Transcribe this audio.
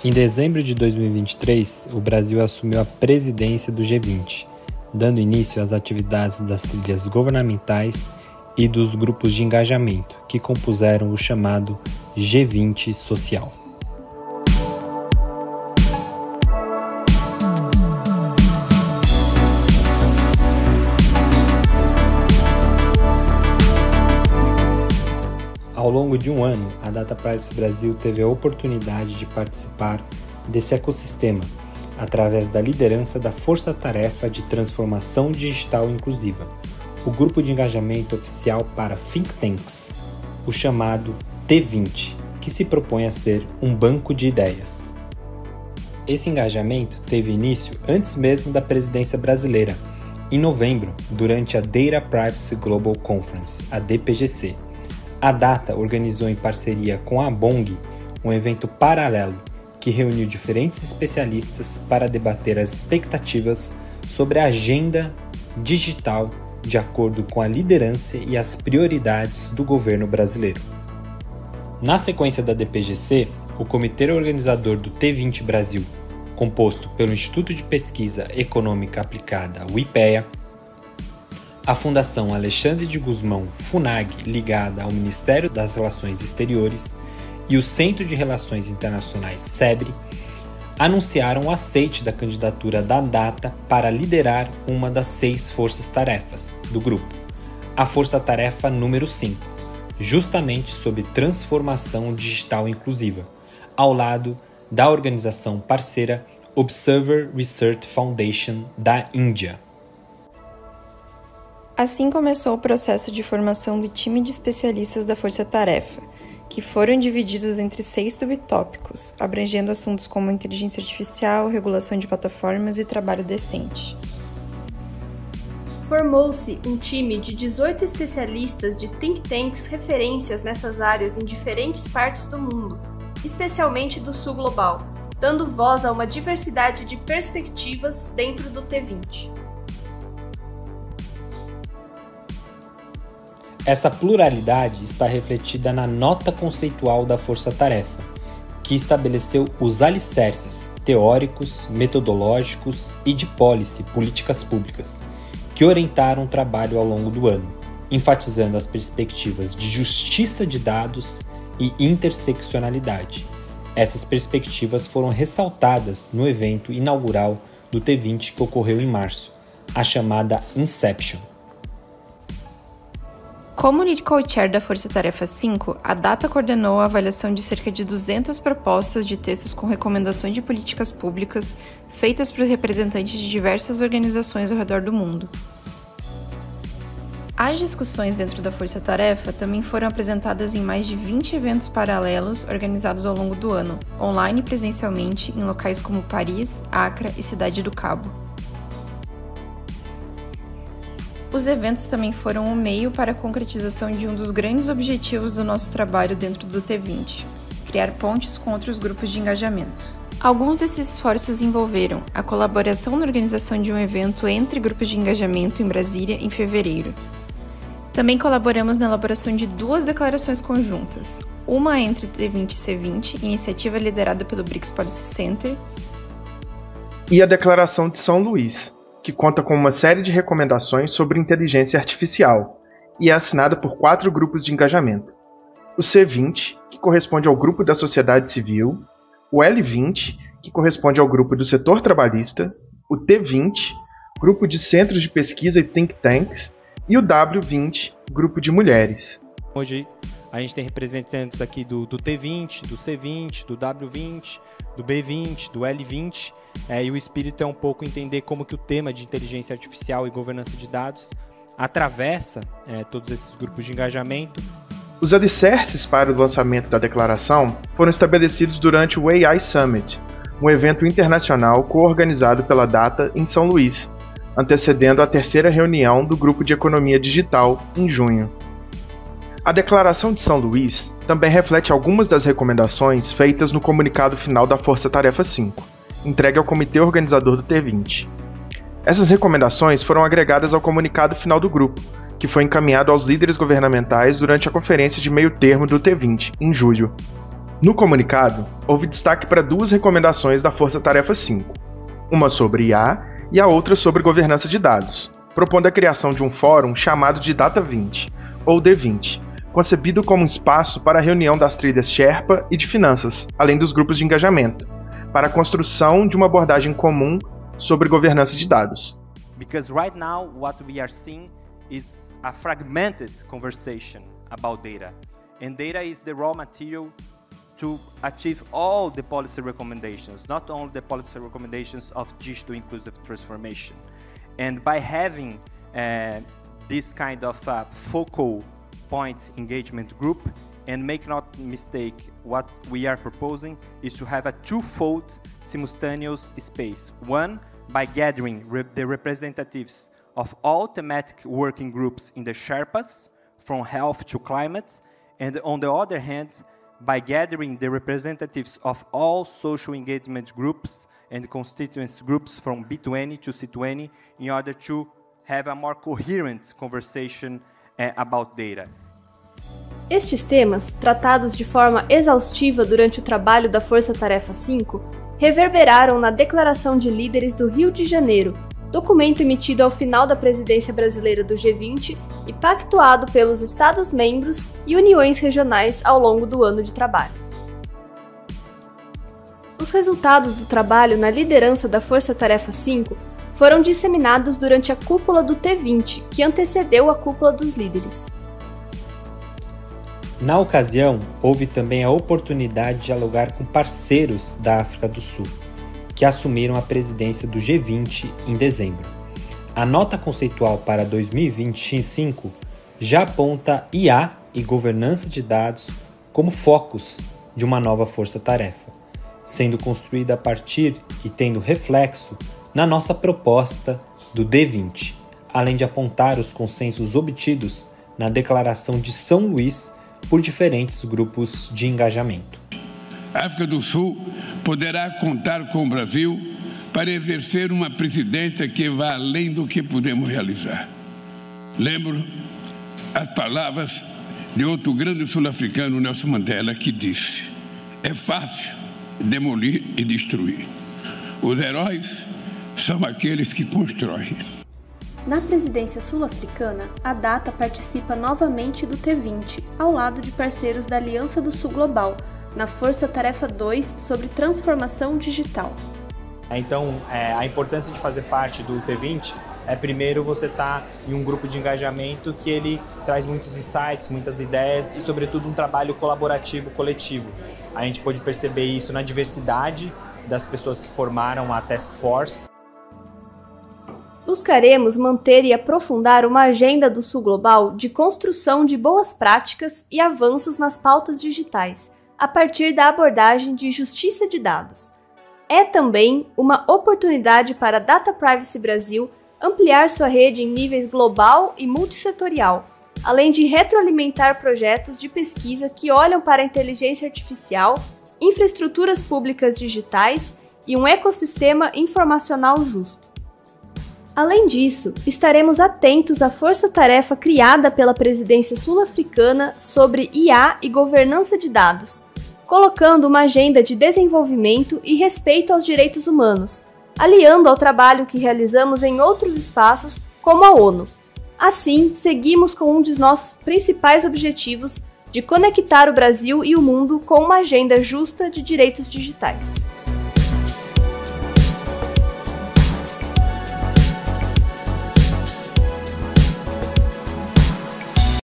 Em dezembro de 2023, o Brasil assumiu a presidência do G20, dando início às atividades das trilhas governamentais e dos grupos de engajamento, que compuseram o chamado G20 Social. Ao longo de um ano, a Data Privacy Brasil teve a oportunidade de participar desse ecossistema através da liderança da Força Tarefa de Transformação Digital Inclusiva, o grupo de engajamento oficial para Think Tanks, o chamado T20, que se propõe a ser um banco de ideias. Esse engajamento teve início antes mesmo da presidência brasileira, em novembro, durante a Data Privacy Global Conference, a DPGC. A Data organizou em parceria com a Bong um evento paralelo que reuniu diferentes especialistas para debater as expectativas sobre a agenda digital de acordo com a liderança e as prioridades do governo brasileiro. Na sequência da DPGC, o comitê organizador do T20 Brasil, composto pelo Instituto de Pesquisa Econômica Aplicada, o IPEA, a Fundação Alexandre de Gusmão, FUNAG, ligada ao Ministério das Relações Exteriores, e o Centro de Relações Internacionais, SEBRE, anunciaram o aceite da candidatura da Data para liderar uma das 6 forças-tarefas do grupo, a Força-Tarefa número 5, justamente sobre transformação digital inclusiva, ao lado da organização parceira Observer Research Foundation da Índia. Assim começou o processo de formação do time de especialistas da Força Tarefa, que foram divididos entre 6 subtópicos, abrangendo assuntos como inteligência artificial, regulação de plataformas e trabalho decente. Formou-se um time de 18 especialistas de think tanks referências nessas áreas em diferentes partes do mundo, especialmente do sul global, dando voz a uma diversidade de perspectivas dentro do T20. Essa pluralidade está refletida na nota conceitual da Força Tarefa, que estabeleceu os alicerces teóricos, metodológicos e de policy, políticas públicas, que orientaram o trabalho ao longo do ano, enfatizando as perspectivas de justiça de dados e interseccionalidade. Essas perspectivas foram ressaltadas no evento inaugural do T20 que ocorreu em março, a chamada Inception. Como lead co-chair da Força Tarefa 5, a Data coordenou a avaliação de cerca de 200 propostas de textos com recomendações de políticas públicas feitas por representantes de diversas organizações ao redor do mundo. As discussões dentro da Força Tarefa também foram apresentadas em mais de 20 eventos paralelos organizados ao longo do ano, online e presencialmente em locais como Paris, Accra e Cidade do Cabo. Os eventos também foram um meio para a concretização de um dos grandes objetivos do nosso trabalho dentro do T20, criar pontes com outros grupos de engajamento. Alguns desses esforços envolveram a colaboração na organização de um evento entre grupos de engajamento em Brasília em fevereiro. Também colaboramos na elaboração de 2 declarações conjuntas, uma entre o T20 e C20, iniciativa liderada pelo BRICS Policy Center, e a Declaração de São Luís, que conta com uma série de recomendações sobre inteligência artificial e é assinada por 4 grupos de engajamento. O C20, que corresponde ao grupo da sociedade civil, o L20, que corresponde ao grupo do setor trabalhista, o T20, grupo de centros de pesquisa e think tanks, e o W20, grupo de mulheres. Hoje a gente tem representantes aqui do T20, do C20, do W20, do B20, do L20, e o espírito é um pouco entender como que o tema de inteligência artificial e governança de dados atravessa todos esses grupos de engajamento. Os alicerces para o lançamento da declaração foram estabelecidos durante o AI Summit, um evento internacional co-organizado pela Data em São Luís, antecedendo a 3ª reunião do Grupo de Economia Digital, em junho. A Declaração de São Luís também reflete algumas das recomendações feitas no comunicado final da Força Tarefa 5, entregue ao comitê organizador do T20. Essas recomendações foram agregadas ao comunicado final do grupo, que foi encaminhado aos líderes governamentais durante a conferência de meio termo do T20, em julho. No comunicado, houve destaque para 2 recomendações da Força Tarefa 5, uma sobre IA e a outra sobre governança de dados, propondo a criação de um fórum chamado de Data20, ou D20, concebido como um espaço para a reunião das trilhas Sherpa e de finanças, além dos grupos de engajamento, para a construção de uma abordagem comum sobre governança de dados. Because right now what we are seeing is a fragmented conversation about data, and data is the raw material to achieve all the policy recommendations, not only the policy recommendations of digital inclusive transformation. And by having this kind of focal point engagement group, and make not mistake, what we are proposing is to have a twofold simultaneous space. One, by gathering the representatives of all thematic working groups in the Sherpas, from health to climate, and on the other hand, by gathering the representatives of all social engagement groups and constituency groups from B20 to C20 in order to have a more coherent conversation about data. Estes temas, tratados de forma exaustiva durante o trabalho da Força Tarefa 5, reverberaram na Declaração de Líderes do Rio de Janeiro, documento emitido ao final da presidência brasileira do G20 e pactuado pelos Estados-membros e uniões regionais ao longo do ano de trabalho. Os resultados do trabalho na liderança da Força Tarefa 5 foram disseminados durante a cúpula do T20, que antecedeu a cúpula dos líderes. Na ocasião, houve também a oportunidade de dialogar com parceiros da África do Sul, que assumiram a presidência do G20 em dezembro. A nota conceitual para 2025 já aponta IA e governança de dados como focos de uma nova força-tarefa, sendo construída a partir e tendo reflexo na nossa proposta do D20, além de apontar os consensos obtidos na Declaração de São Luís por diferentes grupos de engajamento. A África do Sul poderá contar com o Brasil para exercer uma presidência que vá além do que podemos realizar. Lembro as palavras de outro grande sul-africano, Nelson Mandela, que disse: é fácil demolir e destruir. Os heróis são aqueles que constroem. Na presidência sul-africana, a Data participa novamente do T20, ao lado de parceiros da Aliança do Sul Global, na Força Tarefa 2 sobre transformação digital. Então, a importância de fazer parte do T20 é, primeiro, você estar em um grupo de engajamento que ele traz muitos insights, muitas ideias e, sobretudo, um trabalho colaborativo, coletivo. A gente pode perceber isso na diversidade das pessoas que formaram a Task Force. Buscaremos manter e aprofundar uma agenda do Sul Global de construção de boas práticas e avanços nas pautas digitais, a partir da abordagem de justiça de dados. É também uma oportunidade para a Data Privacy Brasil ampliar sua rede em níveis global e multissetorial, além de retroalimentar projetos de pesquisa que olham para a inteligência artificial, infraestruturas públicas digitais e um ecossistema informacional justo. Além disso, estaremos atentos à força-tarefa criada pela presidência sul-africana sobre IA e governança de dados, colocando uma agenda de desenvolvimento e respeito aos direitos humanos, aliando ao trabalho que realizamos em outros espaços, como a ONU. Assim, seguimos com um dos nossos principais objetivos de conectar o Brasil e o mundo com uma agenda justa de direitos digitais.